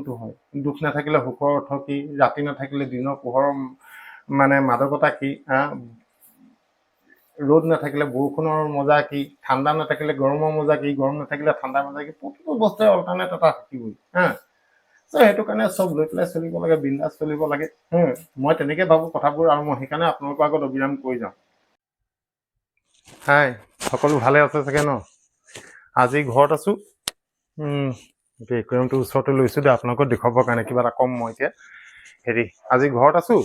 কোনটো হয় দুখ নাথাকিলে সুখৰ অৰ্থ কি ৰাতি নাথাকিলে দিনৰ পোহৰৰ মানে মাদকতা কি ৰ'দ নাথাকিলে বৰষুণৰ মজা কি ঠাণ্ডা নাথাকিলে গৰমৰ মজা কি গৰম নাথাকিলে ঠাণ্ডাৰ মজা কি প্ৰতিটো বস্তুৱে অল্টাৰনেট এটা থাকিবই সেইটো কাৰণে চব লৈ পেলাই চলিব লাগে বিন্দাছ চলিব লাগে মই তেনেকৈ ভাবোঁ কথাবোৰ আৰু মই সেইকাৰণে আপোনালোকৰ আগত অবিৰাম কৈ যাওঁ হাই সকলো ভালে আছে চাগে ন আজি ঘৰত আছোঁ একুৱেৰিয়ামটো ওচৰতে লৈছোঁ দে আপোনালোকক দেখুৱাবৰ কাৰণে কিবা এটা কম মই এতিয়া হেৰি আজি ঘৰত আছোঁ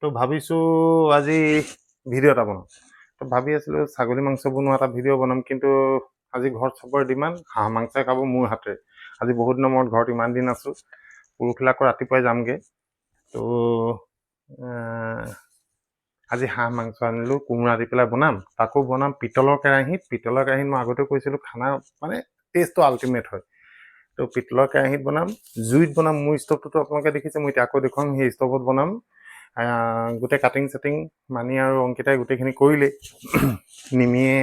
তো ভাবিছোঁ আজি ভিডিঅ' এটা বনাম তো ভাবি আছিলোঁ ছাগলী মাংস বনোৱা এটা ভিডিঅ' বনাম কিন্তু আজি ঘৰত চবৰে ডিমাণ্ড হাঁহ মাংসই খাব মোৰ হাতেৰে আজি বহুত দিনৰ মূৰত ঘৰত ইমান দিন আছোঁ পৰহিলৈ আকৌ ৰাতিপুৱাই যামগৈ তো আজি হাঁহ মাংস আনিলোঁ কোমোৰা দি পেলাই বনাম তাকো বনাম পিতলৰ কেৰাহীত মই আগতে কৈছিলোঁ খানা মানে টেষ্টটো আল্টিমেট হয় তো পিতলৰ কেৰাহীত বনাম জুইত বনাম মোৰ ষ্টভটোতো আপোনালোকে দেখিছে মই এতিয়া আকৌ দেখুৱাম সেই ষ্টভত বনাম গোটেই কাটিং চাটিং মানি আৰু অংকিতাই গোটেইখিনি কৰিলে নিমিয়ে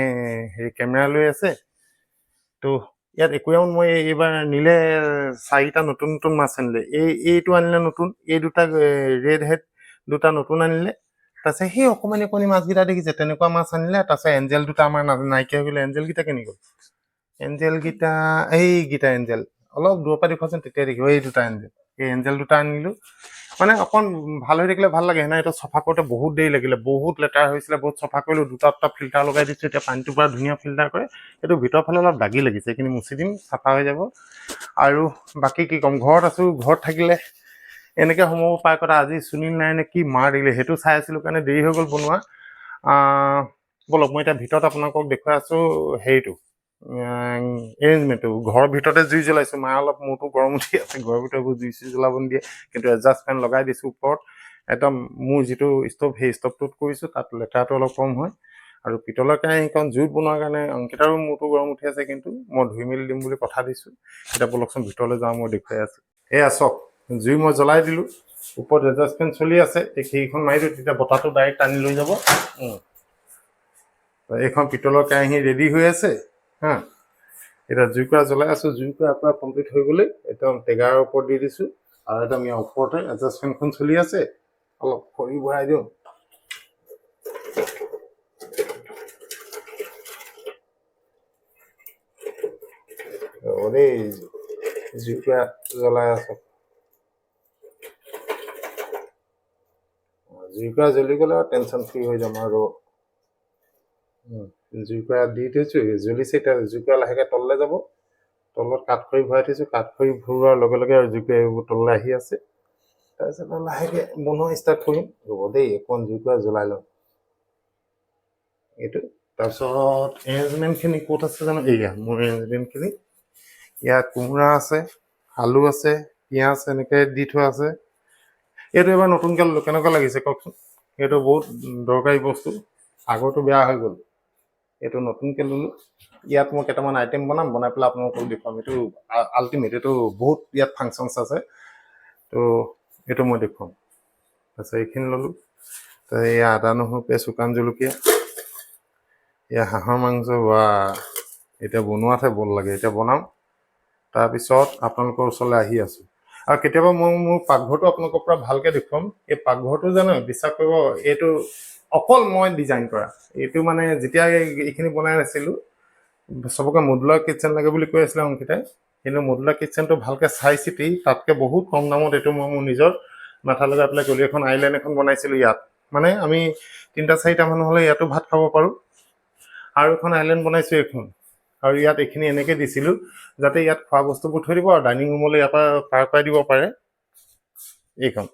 হেৰি কেমেৰা লৈ আছে তো ইয়াত একুৱাৰিয়ামত মই এইবাৰ নিলে 4টা নতুন মাছ আনিলে এইটো আনিলে নতুন এই দুটা ৰেড হেড দুটা নতুন আনিলে তাৰপিছত সেই অকণমানি মাছকেইটা দেখিছে তেনেকুৱা মাছ আনিলে তাৰপিছত এঞ্জেল দুটা আমাৰ নাইকিয়া হৈ গ'লে এঞ্জেলকেইটা কেনি গ'ল এঞ্জেলকেইটা এইকেইটা এঞ্জেল অলপ দূৰৰ পৰা দেখুৱাচোন তেতিয়া দেখিব এই দুটা এঞ্জেল এই এঞ্জেল দুটা আনিলোঁ মানে অকণ ভাল হৈ থাকিলে ভাল লাগে এইটো চফা কৰোঁতে বহুত দেৰি লাগিলে বহুত লেতেৰা হৈছিলে বহুত চফা কৰিলোঁ দুটা ফিল্টাৰ লগাই দিছোঁ এতিয়া পানীটোৰ পৰা ধুনীয়া ফিল্টাৰ কৰে এইটো ভিতৰৰ ফালে অলপ দাগি লাগিছে এইখিনি মুচি দিম চাফা হৈ যাব আৰু বাকী কি ক'ম ঘৰত আছোঁ ঘৰত থাকিলে এনেকৈ সোমাব পাৰে কথা আজি সুনীল নাৰায়ণে কি মাৰ দিলে সেইটো চাই আছিলোঁ কাৰণে দেৰি হৈ গ'ল বনোৱা বলক মই এতিয়া ভিতৰত আপোনালোকক দেখুৱাই আছোঁ হেৰিটো এৰেঞ্জমেণ্টটো ঘৰৰ ভিতৰতে জুই জ্বলাইছোঁ মায়ে অলপ মূৰটো গৰম উঠি আছে ঘৰৰ ভিতৰত জুই জ্বলাব নিদিয়ে কিন্তু এডজাষ্ট ফেন লগাই দিছোঁ ওপৰত একদম মোৰ যিটো ষ্টভ সেই ষ্টভটোত কৰিছোঁ তাত লেতেৰাটো অলপ কম হয় আৰু পিতলৰ কেৰাহীখন জুইত বনোৱাৰ কাৰণে অংকিতাৰো মূৰটো গৰম উঠি আছে কিন্তু মই ধুই মেলি দিম বুলি কথা দিছোঁ এতিয়া বলকচোন ভিতৰলৈ যাওঁ মই দেখুৱাই আছোঁ এয়া চাওক জুই মই জ্বলাই দিলোঁ ওপৰত এডজাষ্ট ফেন চলি আছে সেইখন মাৰি দিওঁ তেতিয়া বতাহটো ডাইৰেক্ট টানি লৈ যাব এইখন পিতলৰ কেৰাহী ৰেডি হৈ আছে এতিয়া জুইকুৰা জ্বলাই আছোঁ জুইকুৰা আপোনাৰ কমপ্লিট হৈ গ'লে একদম টেগাৰৰ ওপৰত দি দিছোঁ আৰু একদম ইয়াৰ ওপৰতে এডজাষ্ট ফেনখন চলি আছে অলপ খৰি ভৰাই দিওঁ দেই জুইকুৰা জ্বলাই আছোঁ জুইকুৰা জ্বলি গ'লে আৰু টেনশ্যন ফ্ৰী হৈ যাম আৰু জুইকুৰা দি থৈছোঁ জ্বলিছে এতিয়া জুইকুৰা লাহেকৈ তললৈ যাব তলত কাঠখৰি ভৰাই থৈছোঁ কাঠখৰি ভৰোৱাৰ লগে লগে আৰু জুইকুৰা এইবোৰ তললৈ আহি আছে তাৰপিছত লাহেকৈ বনোৱা ষ্টাৰ্ট কৰিম ৰ'ব দেই অকণ জুইকুৰা জ্বলাই লওঁ এইটো তাৰপিছত এৰেঞ্জমেণ্টখিনি ক'ত আছে জানো এয়া মোৰ এৰেঞ্জমেণ্টখিনি ইয়াত কোমোৰা আছে আলু আছে পিঁয়াজ এনেকৈ দি থোৱা আছে এইটো এবাৰ নতুনকৈ ল'লোঁ কেনেকুৱা লাগিছে কওকচোন এইটো বহুত দৰকাৰী বস্তু আগৰটো বেয়া হৈ গ'ল এইটো নতুনকৈ ল'লোঁ ইয়াত মই কেইটামান আইটেম বনাই পেলাই আপোনালোকক দেখুৱাম এইটো আল্টিমেট এইটো বহুত ইয়াত ফাংচনছ আছে তো এইটো মই দেখুৱাম তাৰপিছত এইখিনি ল'লোঁ এয়া আদা নহৰু পেষ্ট শুকান জলকীয়া এয়া হাঁহৰ মাংস বা এতিয়া বনোৱাতহে বল লাগে এতিয়া বনাম তাৰপিছত আপোনালোকৰ ওচৰলৈ আহি আছোঁ আৰু কেতিয়াবা মই মোৰ পাকঘৰটো আপোনালোকৰ পৰা ভালকৈ দেখুৱাম এই পাকঘৰটো জানো বিশ্বাস কৰিব এইটো অকল মই ডিজাইন কৰা এইটো মানে যেতিয়া এইখিনি বনাই নাছিলোঁ চবকে মডুলাৰ কিটচেন লাগে বুলি কৈ আছিলে অংকিতাই কিন্তু মডুলাৰ কিটচেনটো ভালকৈ চাই চিতি তাতকৈ বহুত কম দামত এইটো মই মোৰ নিজৰ মাথা লগাই পেলাই গলি এখন আইলেণ্ড এখন বনাইছিলোঁ ইয়াত মানে আমি 3-4টা মানুহ হ'লে ইয়াতো ভাত খাব পাৰোঁ আৰু এখন আইলেণ্ড বনাইছোঁ এইখন আৰু ইয়াত এইখিনি এনেকৈ দিছিলোঁ যাতে ইয়াত খোৱা বস্তুবোৰ থৈ দিব আৰু ডাইনিং ৰুমলৈ ইয়াৰ পৰা পাৰ কৰাই দিব পাৰে এইখন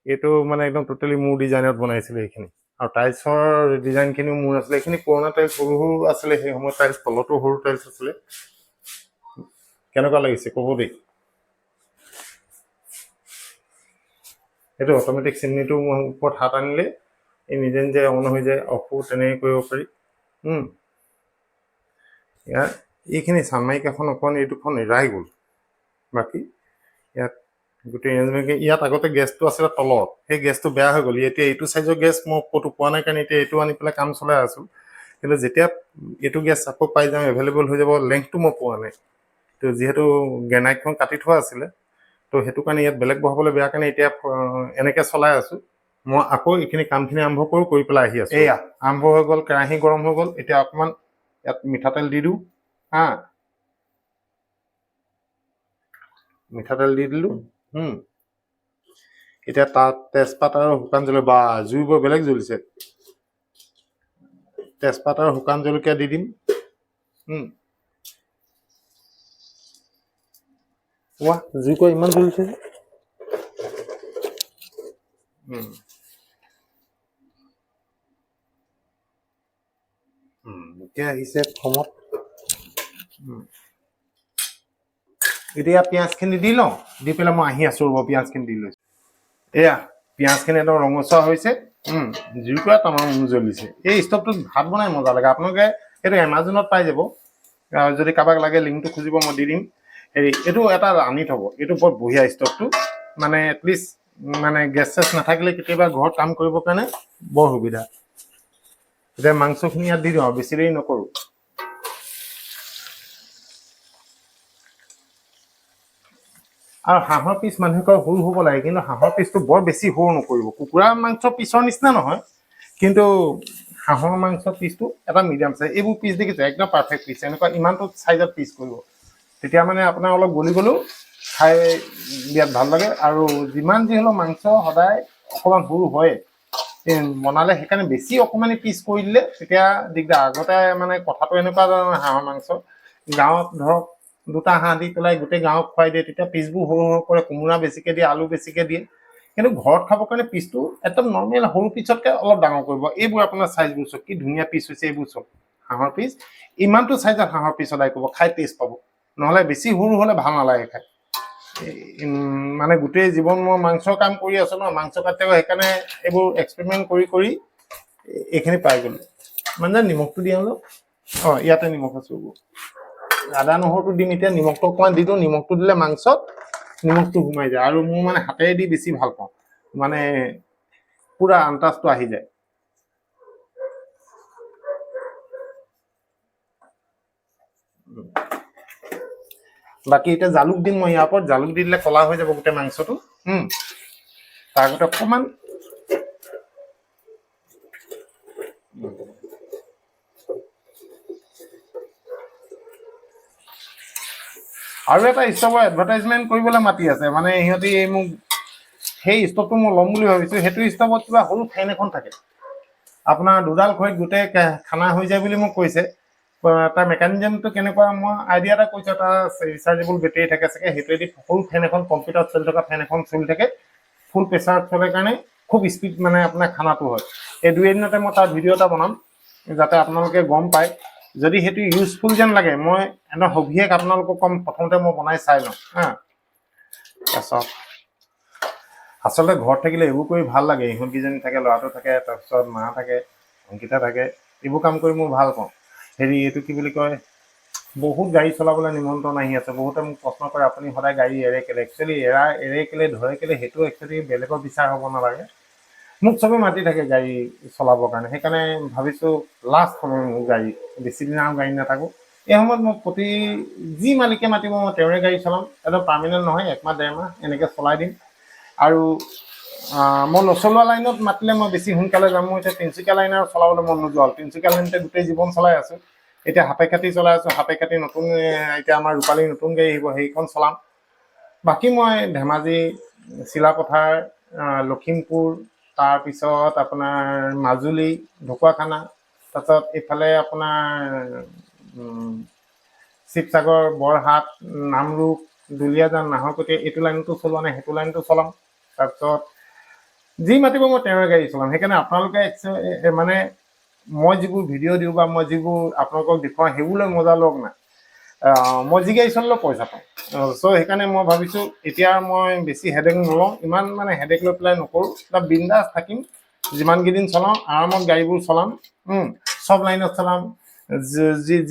এইটো মানে একদম টোটেলি মোৰ ডিজাইনত বনাইছিলোঁ এইখিনি আৰু টাইলছৰ ডিজাইনখিনিও মোৰ আছিলে এইখিনি পুৰণা টাইলছ সৰু সৰু আছিলে সেই সময়ত টাইলছ তলতো সৰু টাইলছ আছিলে কেনেকুৱা লাগিছে ক'ব দেই সেইটো অট'মেটিক চিমনিটো মোৰ ওপৰত হাত আনিলে এই নিজে নিজে অন হৈ যায় অফো তেনেকৈ কৰিব পাৰি ইয়াত এইখিনি চানমাইকাখন অকণ এই দুখন এৰাই গ'ল বাকী ইয়াত গোটেই ইয়াত আগতে গেছটো আছিলে তলত সেই গেছটো বেয়া হৈ গ'ল এতিয়া এইটো চাইজৰ গেছ মই ক'তো পোৱা নাই কাৰণে এতিয়া এইটো আনি পেলাই কাম চলাই আছোঁ কিন্তু যেতিয়া এইটো গেছ আকৌ পাই যাম এভেইলেবল হৈ যাব লেংথটো মই পোৱা নাই তো যিহেতু গ্ৰেনাইটখন কাটি থোৱা আছিলে তো সেইটো কাৰণে ইয়াত বেলেগ বহাবলৈ বেয়া কাৰণে এতিয়া এনেকৈ চলাই আছোঁ মই আকৌ এইখিনি কামখিনি আৰম্ভ কৰি পেলাই আহি আছোঁ এয়া আৰম্ভ হৈ গ'ল কেৰাহী গৰম হৈ গ'ল এতিয়া অকণমান ইয়াত মিঠাতেল দি দিওঁ হা মিঠাতেল দি দিলোঁ এতিয়া তাত তেজপাত আৰু শুকান জলকীয়া বা জুই বৰ বেলেগ জ্বলিছে তেজপাত আৰু শুকান জলকীয়া দি দিম ৱাহ জুই কৈ ইমান জ্বলিছে এতিয়া আহিছে খমত এতিয়া পিঁয়াজখিনি দি লওঁ দি পেলাই মই আহি আছোঁ ৰ'ব পিঁয়াজখিনি দি লৈছোঁ এয়া পিঁয়াজখিনি একদম ৰঙচুৱা হৈছে জুইকুৰা তামাম জ্বলিছে এই ষ্টভটোত ভাত বনাই মজা লাগে আপোনালোকে এইটো এমাজনত পাই যাব যদি কাৰোবাক লাগে লিংকটো খুজিব মই দি দিম হেৰি এইটো এটা আনি থ'ব এইটো বৰ বঢ়িয়া ষ্টভটো মানে এটলিষ্ট মানে গেছ চেছ নাথাকিলে কেতিয়াবা ঘৰত কাম কৰিবৰ কাৰণে বৰ সুবিধা এতিয়া মাংসখিনি ইয়াত দি দিওঁ আৰু বেছি দেৰি নকৰোঁ আৰু হাঁহৰ পিচ মানুহে কয় সৰু হ'ব লাগে কিন্তু হাঁহৰ পিচটো বৰ বেছি সৰু নকৰিব কুকুৰা মাংস পিচৰ নিচিনা নহয় কিন্তু হাঁহৰ মাংস পিচটো এটা মিডিয়াম চাইজ এইবোৰ পিচ দেখিছে একদম পাৰফেক্ট পিচ এনেকুৱা ইমানটো চাইজত পিচ কৰিব তেতিয়া মানে আপোনাৰ অলপ গলি গ'লেও খাই বিৰাট ভাল লাগে আৰু যিমান যি হ'লেও মাংস সদায় অকণমান সৰু হয় বনালে সেইকাৰণে বেছি অকণমানি পিচ কৰি দিলে তেতিয়া দিগদাৰ আগতে মানে কথাটো এনেকুৱা হাঁহৰ মাংস গাঁৱত ধৰক দুটা হাঁহ দি পেলাই গোটেই গাঁৱক খুৱাই দিয়ে তেতিয়া পিচবোৰ সৰু সৰু কৰে কোমোৰা বেছিকৈ দিয়ে আলু বেছিকৈ দিয়ে কিন্তু ঘৰত খাবৰ কাৰণে পিচটো একদম নৰ্মেল সৰু পিচতকৈ অলপ ডাঙৰ কৰিব এইবোৰ আপোনাৰ চাইজবোৰ চাওক কি ধুনীয়া পিচ হৈছে এইবোৰ চাওক হাঁহৰ পিচ ইমানটো চাইজত হাঁহৰ পিচ সদায় কৰিব খাই টেষ্ট পাব নহ'লে বেছি সৰু হ'লে ভাল নালাগে খাই মানে গোটেই জীৱন মই মাংসৰ কাম কৰি আছোঁ ন মাংস কাটি সেইকাৰণে এইবোৰ এক্সপেৰিমেণ্ট কৰি এইখিনি পাই গ'লোঁ মানে নিমখটো দিয়া অলপ ইয়াতে নিমখ আছোঁ আদা নহৰুটো দিম এতিয়া নিমখটো অকণমান দি দিওঁ নিমখটো দিলে মাংসত নিমখটো সোমাই যায় আৰু মোৰ মানে হাতেৰে দি বেছি ভাল পাওঁ মানে পুৰা আন্তাজটো আহি যায় বাকী এতিয়া জালুক দিম মই ইয়াৰ ওপৰত জালুক দি দিলে কলা হৈ যাব গোটেই মাংসটো তাৰ আগতে অকণমান আৰু এটা ষ্টভৰ এডভাৰটাইজমেণ্ট কৰিবলৈ মাতি আছে মানে সিহঁতি মোক সেই ষ্টভটো মই ল'ম বুলি ভাবিছোঁ সেইটো ষ্টভত কিবা সৰু ফেন এখন থাকে আপোনাৰ দুডাল খৰিত গোটেই খানা হৈ যায় বুলি মোক কৈছে তাৰ মেকানিজমটো কেনেকুৱা মই আইডিয়া এটা কৈছোঁ এটা ৰিচাৰ্জেবল বেটেৰী থাকে চাগে সেইটোৱেদি সৰু ফেন এখন কম্পিউটাৰত চলি থকা ফেন এখন চলি থাকে ফুল প্ৰেছাৰত চলে কাৰণে খুব স্পীড মানে আপোনাৰ খানাটো হয় এই দুই এদিনতে মই তাৰ ভিডিঅ' এটা বনাম যাতে আপোনালোকে গম পায় যদি সেইটো ইউজফুল যেন লাগে মই এটা সবিশেষ আপোনালোকক ক'ম প্ৰথমতে মই বনাই চাই লওঁ তাৰপিছত আচলতে ঘৰত থাকিলে এইবোৰ কৰি ভাল লাগে ইহঁতকেইজনী থাকে ল'ৰাটো থাকে তাৰপিছত মা থাকে অংকিতা থাকে এইবোৰ কাম কৰি মই ভাল পাওঁ হেৰি এইটো কি বুলি কয় বহুত গাড়ী চলাবলৈ নিমন্ত্ৰণ আহি আছে বহুতে মোক প্ৰশ্ন কৰে আপুনি সদায় গাড়ী এৰে কেলে একচুৱেলি এৰে কেলে ধৰে কেলে সেইটো একচুৱেলি বেলেগৰ বিচাৰ হ'ব নালাগে মোক চবেই মাতি থাকে গাড়ী চলাবৰ কাৰণে সেইকাৰণে ভাবিছোঁ লাষ্ট সময় মোৰ গাড়ী বেছি দিন আৰু গাড়ী নাথাকোঁ এই সময়ত মই প্ৰতি যি মালিকে মাতিব মই তেওঁৰে গাড়ী চলাম একদম পাৰ্মানেণ্ট নহয় একমাহ ডেৰমাহ এনেকৈ চলাই দিম আৰু মই নচলোৱা লাইনত মাতিলে মই বেছি সোনকালে যাম মই এতিয়া তিনিচুকীয়া লাইন আৰু চলাবলৈ মন নোযোৱা হ'ল তিনিচুকীয়া লাইনতে গোটেই জীৱন চলাই আছোঁ এতিয়া হাতে কাটি চলাই আছোঁ হাতে কাটি নতুন এতিয়া আমাৰ ৰূপালী নতুন গাড়ী আহিব সেইখন চলাম বাকী মই ধেমাজি চিলাপথাৰ লখিমপুৰ তাৰপিছত আপোনাৰ মাজুলী ঢকুৱাখানা তাৰপিছত এইফালে আপোনাৰ শিৱসাগৰ বৰহাট নামৰূপ দুলীয়াজান নাহৰকটীয়া এইটো লাইনটো চলোৱা নাই সেইটো লাইনটো চলাম তাৰপিছত যি মাতিব মই তেওঁৰে গাড়ী চলাম সেইকাৰণে আপোনালোকে মানে মই যিবোৰ ভিডিঅ' দিওঁ বা মই যিবোৰ আপোনালোকক দেখুৱাওঁ সেইবোৰলৈ মজা লওক নাই মই যি গাড়ী চলালেও পইচা পাওঁ চ' সেইকাৰণে মই ভাবিছোঁ এতিয়া মই বেছি হেডেক নলওঁ ইমান মানে হেডেক লৈ পেলাই নকৰোঁ এটা বিন্দাছ থাকিম যিমানকেইদিন চলাওঁ আৰামত গাড়ীবোৰ চলাম চব লাইনত চলাম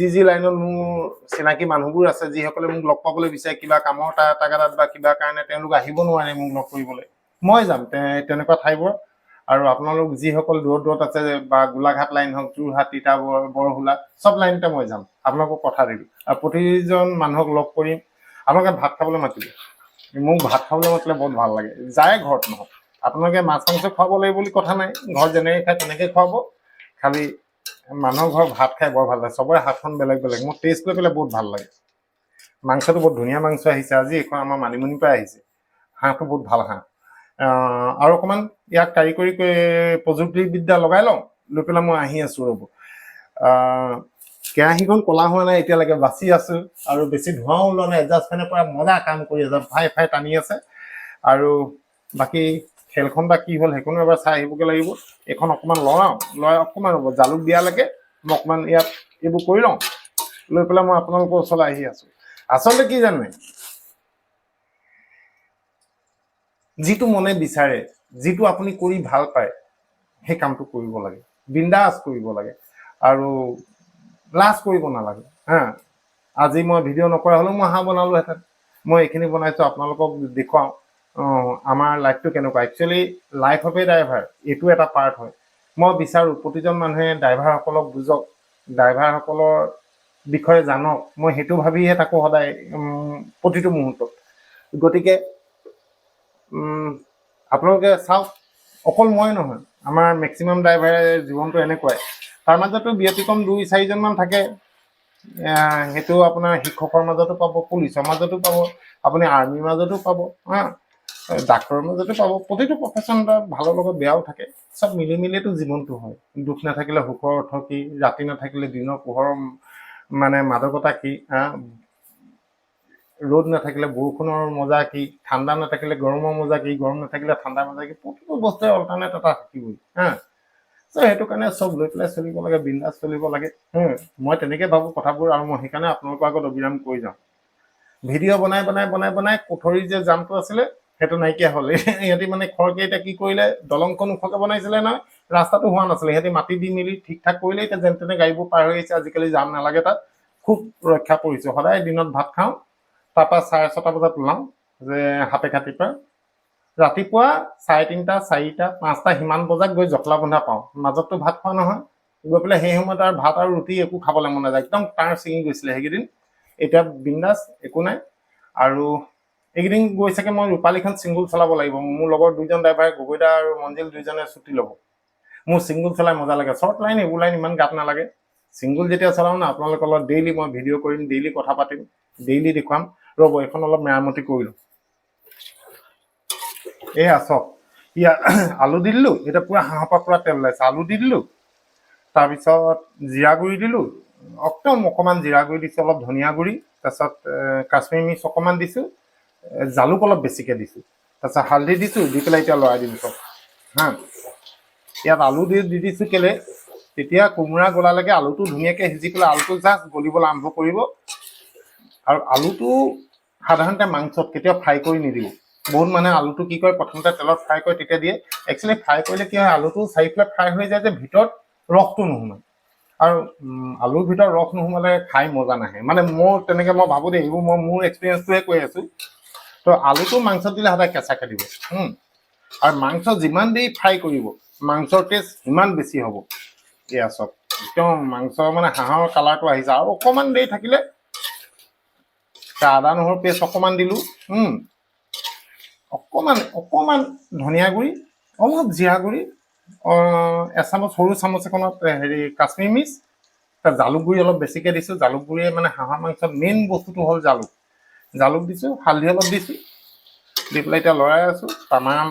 যি লাইনত মোৰ চিনাকি মানুহবোৰ আছে যিসকলে মোক লগ পাবলৈ বিচাৰে কিবা কামৰ তাগাদাত বা কিবা কাৰণে তেওঁলোক আহিব নোৱাৰে মোক লগ কৰিবলৈ মই যাম তেনেকুৱা ঠাইবোৰ আৰু আপোনালোক যিসকল দূৰত আছে বা গোলাঘাট লাইন হওক, যোৰহাট, তিতাবৰ, বৰহোলা চব লাইনতে মই যাম, আপোনালোকক কথা দিলোঁ। আৰু প্ৰতিজন মানুহক লগ কৰিম, আপোনালোকে ভাত খাবলৈ মাতিব। মোক ভাত খাবলৈ মাতিলে বহুত ভাল লাগে, যায় ঘৰত নহওক। আপোনালোকে মাছ মাংস খুৱাব লাগিব বুলি কথা নাই, ঘৰত যেনেকৈ খায় তেনেকৈ খুৱাব, খালি মানুহৰ ঘৰত ভাত খাই বৰ ভাল লাগে। চবৰে হাতখন বেলেগ বেলেগ, মোৰ টেষ্ট কৰি পেলাই বহুত ভাল লাগে। মাংসটো বহুত ধুনীয়া মাংস আহিছে আজি, এইখন আমাৰ মানিমুনিৰ পৰা আহিছে। হাঁহটো বহুত ভাল হাঁহ। আৰু অকণমান ইয়াক কাৰিকৰী প্ৰযুক্তিবিদ্যা লগাই লওঁ, লৈ পেলাই মই আহি আছোঁ ৰ'ব। কেৰাহীখন ক'লা হোৱা নাই এতিয়ালৈকে, বাচি আছোঁ আৰু বেছি ধোঁৱাও ওলোৱা নাই। এডজাষ্ট ফেনৰ পৰা মজা কাম কৰি আছে, ফাই ফাই টানি আছে। আৰু বাকী খেলখন বা কি হ'ল সেইখনো এবাৰ চাই আহিবগৈ লাগিব। এইখন অকণমান লৰাওঁ, লৰাই অকণমান ৰ'ব, জালুক দিয়ালৈকে মই অকণমান ইয়াত এইবোৰ কৰি লওঁ, লৈ পেলাই মই আপোনালোকৰ ওচৰলৈ আহি আছোঁ। আচলতে কি জানে, যিটো মনে বিচাৰে, যিটো আপুনি কৰি ভাল পায়, সেই কামটো কৰিব লাগে, বিন্দাছ কৰিব লাগে আৰু লাজ কৰিব নালাগে। আজি মই ভিডিঅ' নকৰা হ'লেও মই হাঁহ বনালোহেঁতেন। মই এইখিনি বনাইছোঁ আপোনালোকক দেখুৱাওঁ আমাৰ লাইফটো কেনেকুৱা। Actually life of a driver এইটো এটা পাৰ্ট হয়। মই বিচাৰোঁ প্ৰতিজন মানুহে ড্ৰাইভাৰসকলক বুজক, ড্ৰাইভাৰসকলৰ বিষয়ে জানক। মই সেইটো ভাবিহে থাকোঁ সদায়, প্ৰতিটো মুহূৰ্তত। গতিকে আপোনালোকে চাওক, অকল মই নহয়, আমাৰ মেক্সিমাম ড্ৰাইভাৰে জীৱনটো এনেকুৱাই। তাৰ মাজতো ব্যতিক্ৰম 2-4জনমান থাকে, সেইটো আপোনাৰ শিক্ষকৰ মাজতো পাব, পুলিচৰ মাজতো পাব, আপুনি আৰ্মিৰ মাজতো পাব, ডাক্তৰৰ মাজতো পাব। প্ৰতিটো প্ৰফেশ্যন এটা ভালৰ লগত বেয়াও থাকে, চব মিলি মিলিতো জীৱনটো হয়। দুখ নাথাকিলে সুখৰ অৰ্থ কি, ৰাতি নাথাকিলে দিনৰ পোহৰৰ মানে মাদকতা কি, ৰ'দ নাথাকিলে বৰষুণৰ মজা কি, ঠাণ্ডা নাথাকিলে গৰমৰ মজা কি, গৰম নাথাকিলে ঠাণ্ডাৰ মজা কি। প্ৰতিটো বস্তুৱে অল্টাৰনেট এটা থাকিবই। চ' সেইটো কাৰণে চব লৈ পেলাই চলিব লাগে, বিন্দাছ চলিব লাগে। মই তেনেকৈ ভাবোঁ কথাবোৰ, আৰু মই সেইকাৰণে আপোনালোকৰ আগত অবিৰাম কৈ যাওঁ। ভিডিঅ' বনাই বনাই বনাই বনাই কোঠৰীৰ যে জামটো আছিলে সেইটো নাইকিয়া হ'ল। ইহঁতি মানে খৰকে এতিয়া কি কৰিলে, দলংখন ওখকৈ বনাইছিলে নহয়, ৰাস্তাটো হোৱা নাছিলে, সিহঁতি মাটি দি মেলি ঠিক ঠাক কৰিলে, এতিয়া যেনে তেনে গাড়ীবোৰ পাৰ হৈ আহিছে। আজিকালি জাম নালাগে তাত, খুব ৰক্ষা পৰিছোঁ। সদায় দিনত ভাত খাওঁ, তাৰপৰা 6:30 বজাত ওলাওঁ, যে হাতেখাতিৰ পৰা ৰাতিপুৱা 3:30, 4টা, 5টা সিমান বজাত গৈ জখলাবন্ধা পাওঁ। মাজততো ভাত খোৱা নহয়, গৈ পেলাই সেই সময়ত আৰু ভাত আৰু ৰুটি একো খাবলৈ মন নাযায়, একদম টাৰ ছিঙি গৈছিলে সেইকেইদিন। এতিয়া বিন্দাছ, একো নাই। আৰু এইকেইদিন গৈ চাগে মই ৰূপালীখন ছিংগুল চলাব লাগিব। মোৰ লগৰ 2জন ড্ৰাইভাৰে, গগৈদা আৰু মঞ্জিল, 2জনে ছুটি ল'ব। মোৰ ছিংগুল চলাই মজা লাগে। শ্বৰ্ট লাইন এইবোৰ লাইন ইমান গাত নালাগে। ছিংগুল যেতিয়া চলাওঁ না, আপোনালোকৰ লগত ডেইলি মই ভিডিঅ' কৰিম, ডেইলি কথা পাতিম, ডেইলি দেখুৱাম। ৰ'ব, এইখন অলপ মেৰামতি কৰিলোঁ। এয়া চক, ইয়াত আলু দি দিলোঁ, এতিয়া পূৰা হাঁহৰ পৰা পূৰা তেল ওলাইছে। আলু দি দিলোঁ, তাৰপিছত জিৰা গুড়ি দিলোঁ, একদম অকণমান জিৰা গুড়ি দিছোঁ, অলপ ধনিয়া গুড়ি, তাৰপিছত কাশ্মীৰী মিৰ্চ অকণমান দিছোঁ, জালুক অলপ বেছিকৈ দিছোঁ, তাৰপিছত হালধি দিছোঁ, দি পেলাই এতিয়া লৰাই দিলোঁ চব। ইয়াত আলু দি দিছোঁ কেলৈ, তেতিয়া কোমোৰা গলালৈকে আলুটো ধুনীয়াকৈ সিজি পেলাই আলুটো জাষ্ট গলিবলৈ আৰম্ভ কৰিব। আৰু আলুটো সাধাৰণতে মাংসত কেতিয়াও ফ্ৰাই কৰি নিদিব। বহুত মানুহে আলুটো কি কৰে, প্ৰথমতে তেলত ফ্ৰাই কৰে তেতিয়া দিয়ে। একচুৱেলি ফ্ৰাই কৰিলে কি হয়, আলুটো চাৰিওফালে ফ্ৰাই হৈ যায় যে ভিতৰত ৰসটো নোসোমায়। আৰু আলুৰ ভিতৰত ৰস নোসোমালে খাই মজা নাহে, মানে মোৰ তেনেকৈ মই ভাবোঁ দেই, এইবোৰ মই মোৰ এক্সপিৰিয়েঞ্চটোৱে কৈ আছোঁ। তো আলুটো মাংসত দিলে সদায় কেঁচাকৈ দিব। আৰু মাংস যিমান দেৰি ফ্ৰাই কৰিব, মাংসৰ টেষ্ট সিমান বেছি হ'ব। এয়া চব একদম মাংস মানে হাঁহৰ কালাৰটো আহিছে। আৰু অকণমান দেৰি থাকিলে আদা নহৰু পেষ্ট অকণমান দিলোঁ, অকণমান ধনিয়া গুড়ি, অলপ জিৰা গুড়ি, এচামুচ, সৰু চামুচ এখনত কাশ্মীৰী মিৰ্চ, জালুক গুড়ি অলপ বেছিকৈ দিছোঁ। জালুক গুড়িয়ে মানে হাঁহৰ মাংসত মেইন বস্তুটো হ'ল জালুক। জালুক দিছোঁ, হালধি অলপ দিছোঁ, দি পেলাই এতিয়া লৰাই আছোঁ। তামাম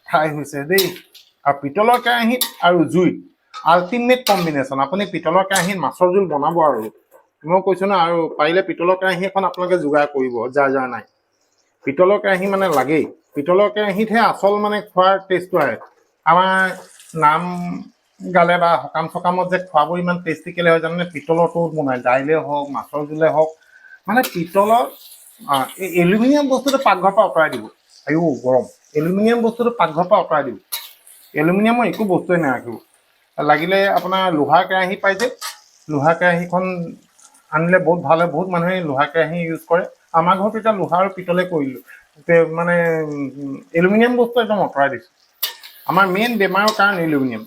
ফ্ৰাই হৈছে দেই। আৰু পিতলৰ কেৰাহীত আৰু জুইত আল্টিমেট কম্বিনেশ্যন। আপুনি পিতলৰ কেৰাহীত মাছৰ জোল বনাব, আৰু মই কৈছোঁ না, আৰু পাৰিলে পিতলৰ কেৰাহী এখন আপোনালোকে যোগাৰ কৰিব, যাৰ নাই। পিতলৰ কেৰাহী মানে লাগেই। পিতলৰ কেৰাহীতহে আচল মানে খোৱাৰ টেষ্টটো আহে। আমাৰ নাম গালে বা সকাম চকামত যে খোৱাবোৰ ইমান টেষ্টি কেলৈ হয় জানেনে, পিতলৰটোত বনায়, দাইলে হওক, মাছৰ জোলে হওক। মানে পিতলৰ এই এলুমিনিয়াম বস্তুটো পাকঘৰৰ পৰা আঁতৰাই দিব। গৰম এলুমিনিয়াম বস্তুটো পাকঘৰৰ পৰা আঁতৰাই দিব। এলুমিনিয়ামৰ একো বস্তুৱে নাৰাখিব। লাগিলে আপোনাৰ লোহাৰ কেৰাহী পাই যে, লোহাৰ কেৰাহীখন আনিলে বহুত ভাল হয়। বহুত মানুহে লোহাৰ কেৰাহী ইউজ কৰে। আমাৰ ঘৰতো এতিয়া লোহাৰ আৰু পিতলে কৰিলোঁ, মানে এলুমিনিয়াম বস্তু একদম আঁতৰাই দিছোঁ। আমাৰ মেইন বেমাৰৰ কাৰণ এলুমিনিয়াম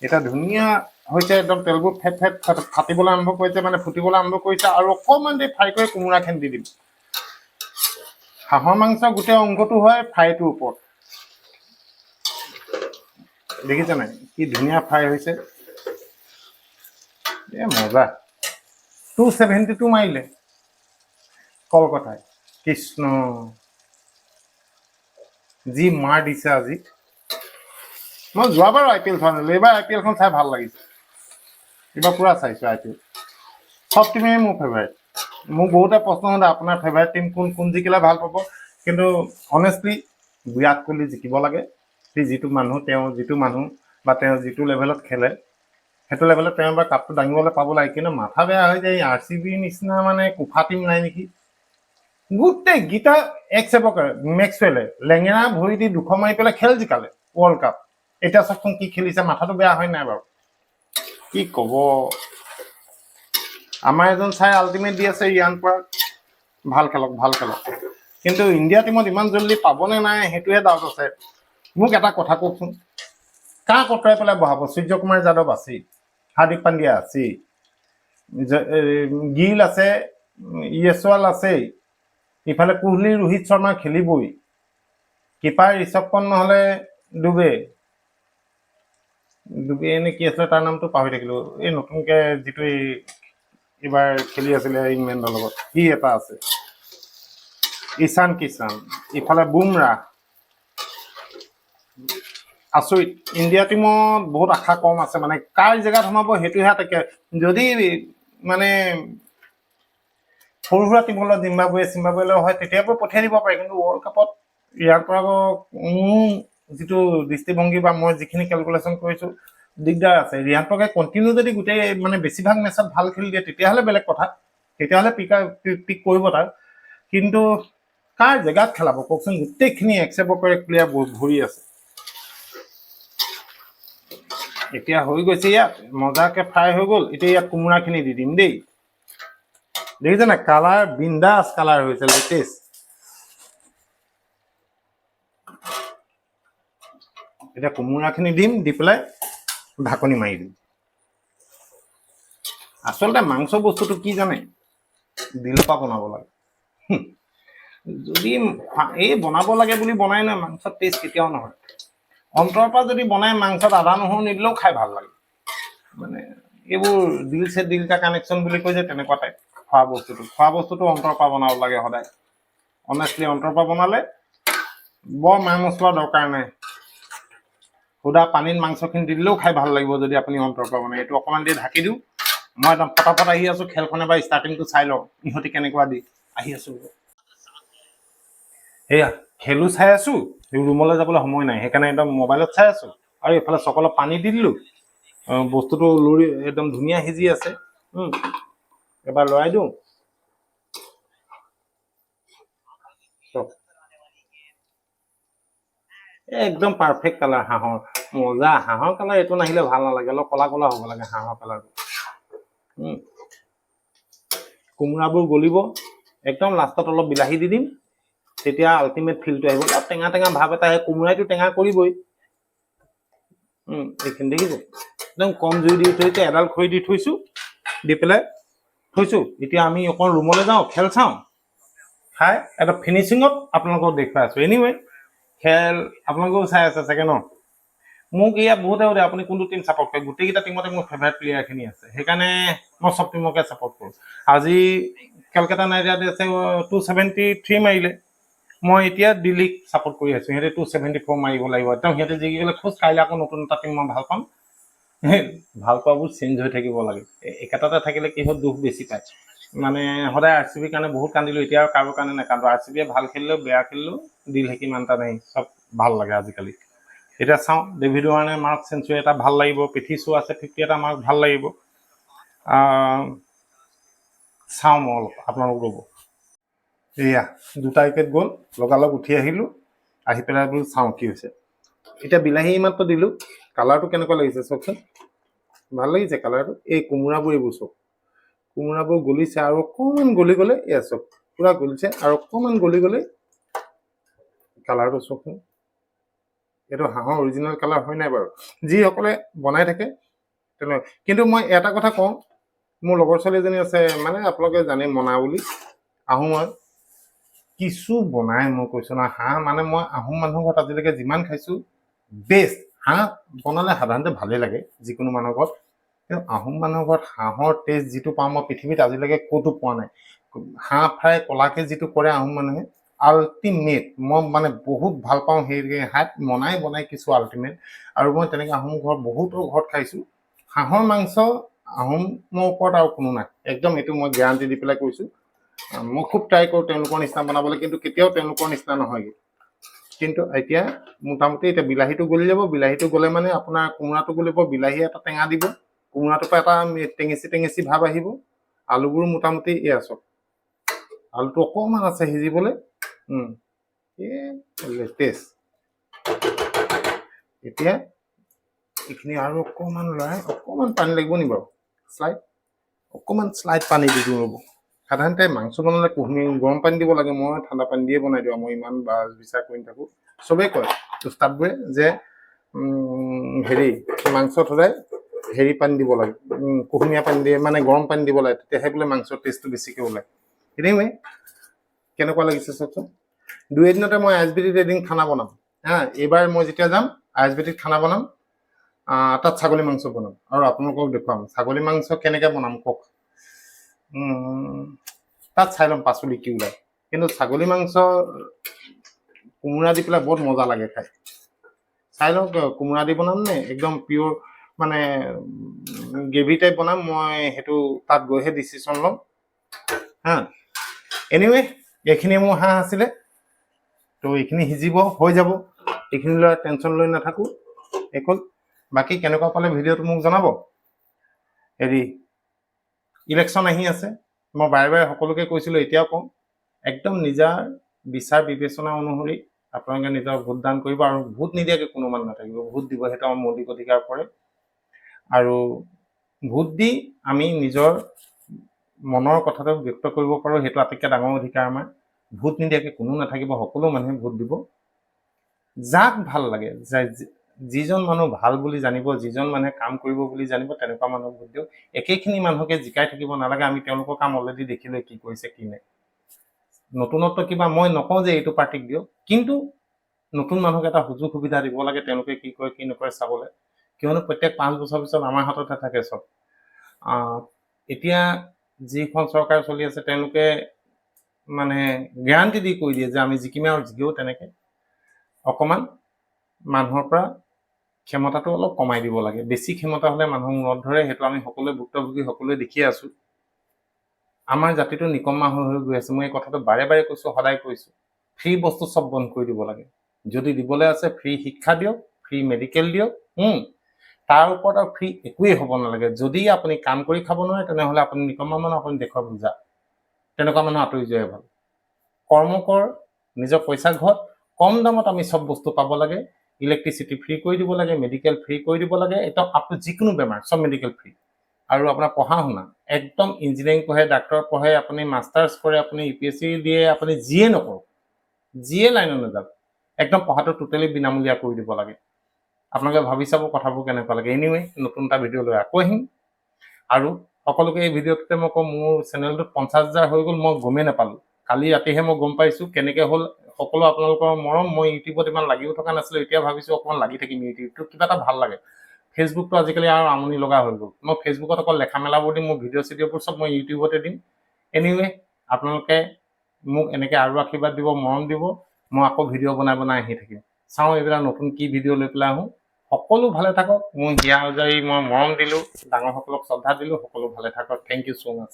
এটা ধুনীয়া হৈছে একদম তেলবোৰ ফেট ফাটিবলৈ আৰম্ভ কৰিছে মানে ফুটিবলৈ আৰম্ভ কৰিছে আৰু অকণমান দেৰি ফ্ৰাই কৰি কোমোৰাখিনি দি দিম হাঁহৰ মাংস গোটেই অংশটো হয় ফ্ৰাইটোৰ ওপৰত দেখিছে নাই কি ধুনীয়া ফ্ৰাই হৈছে মজা 272 মাৰিলে কলকাতায় কৃষ্ণ যি মাৰ দিছে আজি মই যোৱাবাৰ IPL চোৱা নাছিলোঁ এইবাৰ IPLখন চাই ভাল লাগিছে এইবাৰ পুৰা চাইছোঁ IPL সব টিমেই মোৰ ফেভাৰিট মোক বহুতে প্ৰশ্ন সোধে আপোনাৰ ফেভাৰিট টিম কোন জিকিলে ভাল পাব কিন্তু অনেষ্টলি বিৰাট কোহলি জিকিব লাগে সি যিটো মানুহ তেওঁ যিটো মানুহ বা তেওঁ যিটো লেভেলত খেলে সেইটো লেভেলত তেওঁ এবাৰ কাপটো দাঙিবলৈ পাব লাগে কিন্তু মাথা বেয়া হৈ যায় RCB নিচিনা মানে কোফা টিম নাই নেকি গোটেই গীতা এক্সেপকে মেক্সৱেলে লেঙেৰা ভৰি দি 200 মাৰি পেলাই খেল জিকালে ৱৰ্ল্ড কাপ এতিয়া চাওকচোন কি খেলিছে মাথাটো বেয়া হয় নাই বাৰু কি ক'ব আমাৰ এজন চাই আল্টিমেট দি আছে ৰিয়ান পৰাগ ভাল খেলক কিন্তু ইণ্ডিয়া টিমত ইমান জলদি পাবনে নাই সেইটোহে ডাউট আছে মোক এটা কথা কওকচোন কাক কটৰাই পেলাই বহাব সূৰ্যকুমাৰ যাদৱ আছেই হাৰ্দিক পাণ্ডিয়া আছেই গিল আছে য়েছৱাল আছেই ইফালে কোহলি ৰোহিত শৰ্মা খেলিবই কিপাৰ ঋষভ পন্থ নহ'লে ডুবে এনে কি আছিলে তাৰ নামটো পাহৰি থাকিলোঁ এই নতুনকৈ যিটো এইবাৰ খেলি আছিলে ইংলেণ্ডৰ লগত সি এটা আছে ঈশান কিষাণ ইফালে বুমৰাহ আচৰিত ইণ্ডিয়া টিমত বহুত আশা কম আছে মানে কাৰ জেগাত সোমাব সেইটোহে তাকে যদি মানে সৰু সুৰা টিমলৈ জিম্বাবুৱেলৈ হয় তেতিয়াৰ পৰা পঠিয়াই দিব পাৰে কিন্তু ৱৰ্ল্ড কাপত ইয়াৰ পৰা মোৰ যিটো দৃষ্টিভংগী বা মই যিখিনি কেলকুলেশ্যন কৰিছোঁ দিগদাৰ আছে ৰিয়ান পৰাগে কণ্টিনিউ যদি গোটেই মানে বেছিভাগ মেচত ভাল খেলি দিয়ে তেতিয়াহ'লে বেলেগ কথা তেতিয়াহ'লে পিক কৰিব তাৰ কিন্তু কাৰ জেগাত খেলাব কওকচোন গোটেইখিনি এক্সেপকে প্লেয়াৰ ভৰি আছে এতিয়া হৈ গৈছে ইয়াত মজাকে ফ্ৰাই হৈ গ'ল এতিয়া ইয়াত কোমোৰাখিনি দি দিম দেই দেখিছে না কালাৰ বিন্দাছ কালাৰ হৈছে লেটেষ্ট এতিয়া কোমোৰাখিনি দিম দি পেলাই ঢাকনি মাৰি দিম আচলতে মাংস বস্তুটো কি জানে দিলৰ পৰা বনাব লাগে যদি এই বনাব লাগে বুলি বনাই নহয় মাংসত টেষ্ট কেতিয়াও নহয় অন্তৰৰ পৰা যদি বনাই মাংসত আদা নহৰু নিদিলেও খাই ভাল লাগে মানে এইবোৰ দিল কা কানেকশ্যন বুলি কৈ যে তেনেকুৱা টাইপ খোৱা বস্তুটো অন্তৰৰ পৰা বনাব লাগে সদায় অনেষ্টলি অন্তৰৰ পৰা বনালে বৰ মা মছলা দৰকাৰ নাই সুদা পানীত মাংসখিনি দি দিলেও খাই ভাল লাগিব যদি আপুনি অন্তৰৰ পৰা বনায় এইটো অকণমান দি ঢাকি দিওঁ মই একদম ফটাফট আহি আছোঁ খেলখন এবাৰ ষ্টাৰ্টিংটো চাই লওঁ ইহঁতি কেনেকুৱা দি আহি আছোঁ এয়া খেলো চাই আছোঁ ৰুমলৈ যাবলৈ সময় নাই সেইকাৰণে একদম মোবাইলত চাই আছোঁ আৰু এইফালে চকলত পানী দি দিলোঁ বস্তুটো লৰি একদম ধুনীয়া সিজি আছে এবাৰ লৰাই দিওঁ একদম পাৰফেক্ট কালাৰ হাঁহৰ মজা হাঁহৰ কালাৰ এইটো নাহিলে ভাল নালাগে অলপ কলা কলা হ'ব লাগে হাঁহৰ কালাৰটো কোমোৰাবোৰ গলিব একদম লাষ্টত অলপ বিলাহী দি দিম তেতিয়া আল্টিমেট ফিলটো আহিব অলপ টেঙা ভাৱ এটা আহে কোমোৰাইটো টেঙা কৰিবই এইখিনি দেখিছে একদম কম জুই দি থৈছে এডাল খৰি দি থৈছোঁ দি পেলাই থৈছোঁ এতিয়া আমি অকণ ৰুমলৈ যাওঁ খেল চাওঁ খাই এটা ফিনিচিঙত আপোনালোকক দেখুৱাই আছোঁ এনিৱে খেল আপোনালোকেও চাই আছে চাগে ন মোক ইয়াত বহুতে সোধে আপুনি কোনটো টিম ছাপৰ্ট কৰে গোটেইকেইটা টিমতে মোৰ ফেভাৰিট প্লেয়াৰখিনি আছে সেইকাৰণে মই চব টিমকে ছাপৰ্ট কৰোঁ আজি কলকাতা নাইট ৰাইডাৰ্ছে 273 মাৰিলে মই এতিয়া দিল্লীক ছাপৰ্ট কৰি আছোঁ সিহঁতে 274 মাৰিব লাগিব একদম সিহঁতে জিকি গ'লে খোজ কাইলৈ আকৌ নতুন এটা টিম মই ভাল পাম ভাল পোৱাবোৰ চেঞ্জ হৈ থাকিব লাগে একেটাতে থাকিলে কি হয় দুখ বেছি পায় মানে সদায় RCB কাৰণে বহুত কান্দিলোঁ এতিয়া আৰু কাৰো কাৰণে নাকান্দো RCBয়ে ভাল খেলিলেও বেয়া খেলিলেও দিল ইমান এটা নাই চব ভাল লাগে আজিকালি এতিয়া চাওঁ ডেভিড ৱাৰ্ণে মাৰ্ক চেঞ্চুৰী এটা ভাল লাগিব পৃথ্বী শ্ব আছে 50 এটা মাৰ্ক ভাল লাগিব চাওঁ মই অলপ আপোনালোক ৰ'ব এয়া 2টা উইকেট গ'ল লগালগ উঠি আহিলোঁ আহি পেলাই বোলো চাওঁ কি হৈছে এতিয়া বিলাহী মাত্ৰ দিলোঁ কালাৰটো কেনেকুৱা লাগিছে চাওকচোন ভাল লাগিছে কালাৰটো এই কোমোৰাবোৰ এইবোৰ চাওক কোমোৰাবোৰ গলিছে আৰু অকণমান গলি গ'লে এয়া চাওক পুৰা গলিছে আৰু অকণমান গলি গ'লে কালাৰটো চাওকচোন এইটো হাঁহৰ অৰিজিনেল কালাৰ হয় নাই বাৰু যিসকলে বনাই থাকে তেনেকুৱা কিন্তু মই এটা কথা কওঁ মোৰ লগৰ ছোৱালী এজনী আছে মানে আপোনালোকে জানে মনা বুলি আহোম হয় কিছু বনাই মই কৈছো না হাঁহ মানে মই আহোম মানুহৰ ঘৰত আজিলৈকে যিমান খাইছো বেষ্ট হাঁহ বনালে সাধাৰণতে ভালেই লাগে যিকোনো মানুহৰ ঘৰত কিন্তু আহোম মানুহৰ ঘৰত হাঁহৰ টেষ্ট যিটো পাওঁ মই পৃথিৱীত আজিলৈকে ক'তো পোৱা নাই হাঁহ ফ্ৰাই কলাকে যিটো কৰে আহোম মানুহে আল্টিমেট মই মানে বহুত ভাল পাওঁ সেই হাত বনাই কিছু আল্টিমেট আৰু মই তেনেকৈ আহোম ঘৰত বহুতৰ ঘৰত খাইছোঁ হাঁহৰ মাংস আহোমৰ ওপৰত আৰু কোনো নাই একদম এইটো মই গেৰাণ্টি দি পেলাই কৈছোঁ মই খুব ট্ৰাই কৰোঁ তেওঁলোকৰ নিচিনা বনাবলৈ কিন্তু কেতিয়াও তেওঁলোকৰ নিচিনা নহয়গৈ কিন্তু এতিয়া মোটামুটি এতিয়া বিলাহীটো গলি যাব বিলাহীটো গ'লে মানে আপোনাৰ কোমোৰাটো গলিব বিলাহী এটা টেঙা দিব কোমোৰাটোৰ পৰা এটা টেঙেচি ভাৱ আহিব আলুবোৰ মোটামুটি এয়া চব আলুটো অকণমান আছে সিজিবলৈ লেটেষ্ট এতিয়া এইখিনি আৰু অকণমান লৰাই অকণমান পানী লাগিব নি বাৰু অকণমান শ্লাইড পানী দি দিওঁ ৰ'ব সাধাৰণতে মাংস বনালে কুহুমি গৰম পানী দিব লাগে মই ঠাণ্ডা পানী দিয়ে বনাই দিওঁ মই ইমান বিচাৰ কৰি নাথাকোঁ চবেই কয় উস্তাদবোৰে যে হেৰি মাংসত সদায় হেৰি পানী দিব লাগে কুহুমীয়া পানী দিয়ে মানে গৰম পানী দিব লাগে তেতিয়াহে বোলে মাংসৰ টেষ্টটো বেছিকৈ ওলায় এনেই কেনেকুৱা লাগিছে চাওকচোন 2 এদিনতে মই আইএছবিটিত এদিন খানা বনাম হা এইবাৰ মই যেতিয়া যাম আইএছবিটিত খানা বনাম তাত ছাগলী মাংস বনাম আৰু আপোনালোকক দেখুৱাম ছাগলী মাংস কেনেকৈ বনাম কওক তাত চাই ল'ম পাচলি কি ওলায় কিন্তু ছাগলী মাংস কোমোৰা দি পেলাই বহুত মজা লাগে খাই চাই লওক কোমোৰা দি বনাম নে একদম পিয়'ৰ মানে গ্ৰেভি টাইপ বনাম মই সেইটো তাত গৈহে ডিচিশ্যন ল'ম হা এনিৱে এইখিনি মোৰ হাঁহ আছিলে তো এইখিনি সিজিব হৈ যাব এইখিনি লৈ টেনশ্যন লৈ নাথাকোঁ একল বাকী কেনেকুৱা পালে ভিডিঅ'টো মোক জনাব হেৰি ইলেকশ্যন আহি আছে মই বাৰে বাৰে সকলোকে কৈছিলোঁ এতিয়াও কওঁ একদম নিজা বিচাৰ বিবেচনা অনুসৰি আপোনালোকে নিজৰ ভোটদান কৰিব আৰু ভোট নিদিয়াকৈ কোনো মানুহ নাথাকিব ভোট দিব সেইটো আমাৰ মৌলিক অধিকাৰ পৰে আৰু ভোট দি আমি নিজৰ মনৰ কথাটো ব্যক্ত কৰিব পাৰোঁ সেইটো আটাইতকৈ ডাঙৰ অধিকাৰ আমাৰ ভোট নিদিয়াকৈ কোনো নাথাকিব সকলো মানুহে ভোট দিব যাক ভাল লাগে যিজন মানুহ ভাল বুলি জানিব যিজন মানুহে কাম কৰিব বুলি জানিব তেনেকুৱা মানুহক ভোট দিওঁ একেখিনি মানুহকে জিকাই থাকিব নালাগে আমি তেওঁলোকৰ কাম অলৰেডি দেখিলে কি কৰিছে কি নাই নতুনত্ব কিবা মই নকওঁ যে এইটো পাৰ্টিক দিয়ক কিন্তু নতুন মানুহক এটা সুযোগ সুবিধা দিব লাগে তেওঁলোকে কি কৰে কি নকৰে চাবলৈ কিয়নো প্ৰত্যেক 5 বছৰ পিছত আমাৰ হাততে থাকে চব এতিয়া যিখন চৰকাৰ চলি আছে তেওঁলোকে মানে গেৰাণ্টি দি কৈ দিয়ে যে আমি জিকিমে আৰু জিকিও তেনেকৈ অকণমান মানুহৰ পৰা ক্ষমতাটো অলপ কমাই দিব লাগে বেছি ক্ষমতা হ'লে মানুহক মূৰত ধৰে সেইটো আমি সকলোৱে ভুক্তভোগী সকলোৱে দেখিয়ে আছোঁ আমাৰ জাতিটো নিকম্মা হৈ গৈ আছে মই এই কথাটো বাৰে বাৰে কৈছোঁ সদায় কৈছোঁ ফ্ৰী বস্তু চব বন্ধ কৰি দিব লাগে যদি দিবলৈ আছে ফ্ৰী শিক্ষা দিয়ক ফ্ৰী মেডিকেল দিয়ক তাৰ ওপৰত আৰু ফ্ৰী একোৱেই হ'ব নালাগে যদি আপুনি কাম কৰি খাব নোৱাৰে তেনেহ'লে আপুনি নিকম্মা মানুহ আপুনি দেখুৱাব বুজা তেনেকুৱা মানুহ আঁতৰি যোৱাই ভাল কৰ্ম কৰ নিজৰ পইচা ঘৰত কম দামত আমি চব বস্তু পাব লাগে ইলেক্ট্ৰিচিটি ফ্ৰী কৰি দিব লাগে মেডিকেল ফ্ৰী কৰি দিব লাগে একদম আপটো যিকোনো বেমাৰ চব মেডিকেল ফ্ৰী আৰু আপোনাৰ পঢ়া শুনা একদম ইঞ্জিনিয়াৰিং পঢ়ে ডাক্তৰ পঢ়ে আপুনি মাষ্টাৰ্ছ কৰে আপুনি UPSC দিয়ে আপুনি যিয়ে নকৰক যিয়ে লাইনত নাযাওক একদম পঢ়াটো টোটেলি বিনামূলীয়া কৰি দিব লাগে আপোনালোকে ভাবি চাব কথাবোৰ কেনেকুৱা লাগে এনিৱে নতুন এটা ভিডিঅ' লৈ আকৌ আহিম আৰু সকলোকে এই ভিডিঅ'টোতে মই কওঁ মোৰ চেনেলটোত 50,000 হৈ গ'ল মই গমেই নাপালোঁ কালি ৰাতিহে মই গম পাইছোঁ কেনেকৈ হ'ল সকলো আপোনালোকৰ মৰম মই ইউটিউবত ইমান লাগিও থকা নাছিলোঁ এতিয়া ভাবিছোঁ অকণমান লাগি থাকিম ইউটিউবটো কিবা এটা ভাল লাগে ফেচবুকটো আজিকালি আৰু আমনি লগা হৈ গ'ল মই ফেচবুকত অকল লেখা মেলাবোৰ দিম মোৰ ভিডিঅ' চিডিঅ'বোৰ চব মই ইউটিউবতে দিম এনিৱে আপোনালোকে মোক এনেকৈ আৰু আশীৰ্বাদ দিব মৰম দিব মই আকৌ ভিডিঅ' বনাই আহি থাকিম চাওঁ এইবিলাক নতুন কি ভিডিঅ' লৈ পেলাই আহোঁ সকলো ভালে থাকক মোৰ হিয়া উজাৰি মই মৰম দিলোঁ ডাঙৰসকলক শ্ৰদ্ধা দিলোঁ সকলো ভালে থাকক থেংক ইউ ছ' মাছ